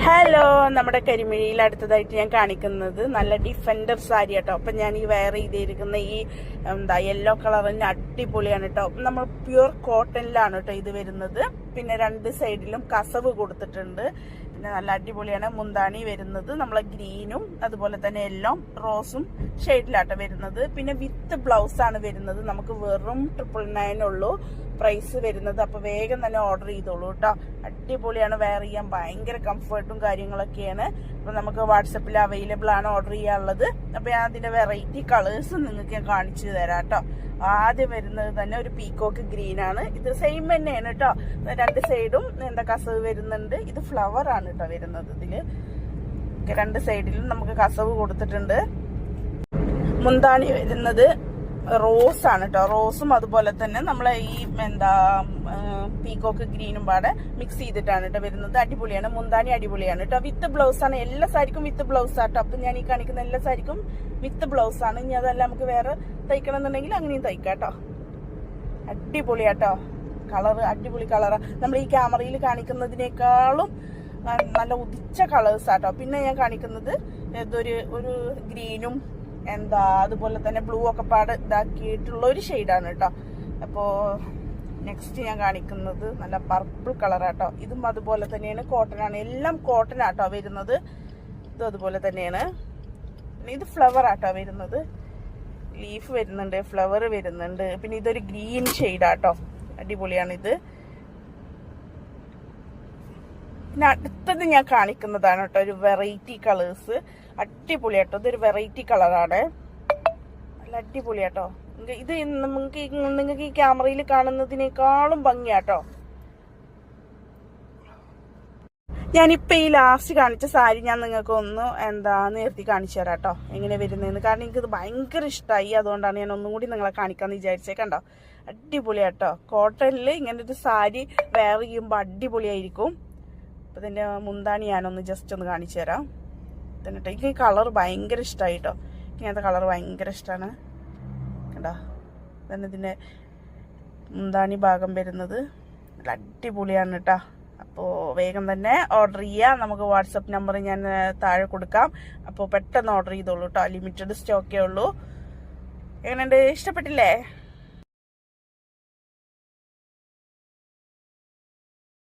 Hello, നമ്മുടെ കരിമിഴിയിൽ അടുത്തതായിട്ട് ഞാൻ കാണിക്കുന്നത് നല്ല ഡിഫൻഡർ സാരി കേട്ടോ. അപ്പൊ ഞാൻ ഈ വെയർ ചെയ്തിരിക്കുന്ന ഈ യെല്ലോ കളറിന് അടിപൊളിയാണ് കേട്ടോ. നമ്മൾ പ്യുർ കോട്ടണിലാണ് കേട്ടോ ഇത് വരുന്നത്. പിന്നെ രണ്ട് സൈഡിലും കസവ് കൊടുത്തിട്ടുണ്ട്. പിന്നെ നല്ല അടിപൊളിയാണ്. മുന്താണി വരുന്നത് നമ്മളെ ഗ്രീനും അതുപോലെ തന്നെ യെല്ലോ റോസും ഷെയ്ഡിലാട്ടോ വരുന്നത്. പിന്നെ വിത്ത് ബ്ലൗസ് ആണ് വരുന്നത്. നമുക്ക് വെറും 999 ഉള്ളൂ പ്രൈസ് വരുന്നത്. അപ്പൊ വേഗം തന്നെ ഓർഡർ ചെയ്തോളൂ കേട്ടോ. അടിപൊളിയാണ്, വെയർ ചെയ്യാൻ ഭയങ്കര കംഫർട്ടും കാര്യങ്ങളൊക്കെയാണ്. അപ്പൊ നമുക്ക് വാട്സപ്പിൽ അവൈലബിൾ ആണ് ഓർഡർ ചെയ്യാനുള്ളത്. അപ്പൊ ഞാൻ അതിന്റെ വെറൈറ്റി കളേഴ്സ് നിങ്ങൾക്ക് ഞാൻ കാണിച്ചു തരാം കേട്ടോ. ആദ്യം വരുന്നത് തന്നെ ഒരു പീകോക്ക് ഗ്രീൻ ആണ്. ഇത് സെയിം തന്നെയാണ് കേട്ടോ. രണ്ട് സൈഡും കസവ് വരുന്നുണ്ട്. ഇത് ഫ്ലവർ ആണ് കേട്ടോ വരുന്നത്. ഇതില് രണ്ട് സൈഡിലും നമുക്ക് കസവ് കൊടുത്തിട്ടുണ്ട്. മുന്താണി വരുന്നത് റോസ് ആണ് കേട്ടോ. റോസും അതുപോലെ തന്നെ നമ്മളെ ഈ പീകോക്ക് ഗ്രീനും പാടെ മിക്സ് ചെയ്തിട്ടാണ് കേട്ടോ വരുന്നത്. അടിപൊളിയാണ്. മുന്താണി അടിപൊളിയാണ് കേട്ടോ. വിത്ത് ബ്ലൗസ് ആണ്. എല്ലാ സാരിക്കും വിത്ത് ബ്ലൗസ് ആട്ടോ. അപ്പൊ ഞാൻ ഈ കാണിക്കുന്ന എല്ലാ സാരിക്കും വിത്ത് ബ്ലൗസ് ആണ്. ഇനി അതല്ല നമുക്ക് വേറെ തയ്ക്കണം എന്നുണ്ടെങ്കിൽ അങ്ങനെയും തയ്ക്കാം കേട്ടോ. അടിപൊളിയാട്ടോ. കളറ് അടിപൊളി കളറാ. നമ്മൾ ഈ ക്യാമറയിൽ കാണിക്കുന്നതിനേക്കാളും നല്ല ഉദിച്ച കളേഴ്സ് ആട്ടോ. പിന്നെ ഞാൻ കാണിക്കുന്നത് ഒരു ഗ്രീനും അതുപോലെ തന്നെ ബ്ലൂ ഒക്കെ പാട് ഇതാക്കിയിട്ടുള്ള ഒരു ഷെയ്ഡാണ് കേട്ടോ. അപ്പോ നെക്സ്റ്റ് ഞാൻ കാണിക്കുന്നത് നല്ല പർപ്പിൾ കളറാട്ടോ. ഇതും അതുപോലെ തന്നെയാണ്, കോട്ടൺ ആണ്. എല്ലാം കോട്ടൺ ആട്ടോ വരുന്നത്. ഇതും അതുപോലെ തന്നെയാണ്. പിന്നെ ഇത് ഫ്ലവർ ആട്ടോ വരുന്നത്. ലീഫ് വരുന്നുണ്ട്, ഫ്ലവർ വരുന്നുണ്ട്. പിന്നെ ഇതൊരു ഗ്രീൻ ഷെയ്ഡാട്ടോ. അടിപൊളിയാണ് ഇത്. പിന്നെ അടുത്തത് ഞാൻ കാണിക്കുന്നതാണ് കേട്ടോ ഒരു വെറൈറ്റി കളേഴ്സ്. അടിപൊളിയാട്ടോ. ഇതൊരു വെറൈറ്റി കളറാണ്. നല്ല അടിപൊളിയാട്ടോ. ഇത് നിങ്ങൾക്ക് ഈ ക്യാമറയിൽ കാണുന്നതിനേക്കാളും ഭംഗിയാട്ടോ. ഞാനിപ്പോ ഈ ലാസ്റ്റ് കാണിച്ച സാരി ഞാൻ നിങ്ങൾക്ക് ഒന്ന് നിർത്തി കാണിച്ചു തരാം കേട്ടോ, എങ്ങനെ വരുന്നതെന്ന്. കാരണം എനിക്കിത് ഭയങ്കര ഇഷ്ടമായി. അതുകൊണ്ടാണ് ഞാൻ ഒന്നും കൂടി നിങ്ങളെ കാണിക്കാന്ന് വിചാരിച്ചേ. കണ്ടോ, അടിപൊളിയാട്ടോ. കോട്ടണിൽ ഇങ്ങനെ ഒരു സാരി വെയർ ചെയ്യുമ്പോൾ അടിപൊളിയായിരിക്കും. അപ്പൊ ഇതിന്റെ മുന്താണി ഞാനൊന്ന് ജസ്റ്റ് ഒന്ന് കാണിച്ചു തരാം. എന്നിട്ട് എനിക്ക് ഈ കളർ ഭയങ്കര ഇഷ്ടമായി കേട്ടോ. ഇങ്ങനത്തെ കളർ ഭയങ്കര ഇഷ്ടമാണ്. കണ്ടോ, തന്നെ ഇതിന്റെ മുന്താണി ഭാഗം വരുന്നത് നല്ല അടിപൊളിയാണ് കേട്ടോ. അപ്പോൾ വേഗം തന്നെ ഓർഡർ ചെയ്യുക. നമുക്ക് വാട്സപ്പ് നമ്പർ ഞാൻ താഴെ കൊടുക്കാം. അപ്പോൾ പെട്ടെന്ന് ഓർഡർ ചെയ്തോളൂ കേട്ടോ. ലിമിറ്റഡ് സ്റ്റോക്കേ ഉള്ളൂ. എങ്ങനെയുണ്ട്? ഇഷ്ടപ്പെട്ടില്ലേ?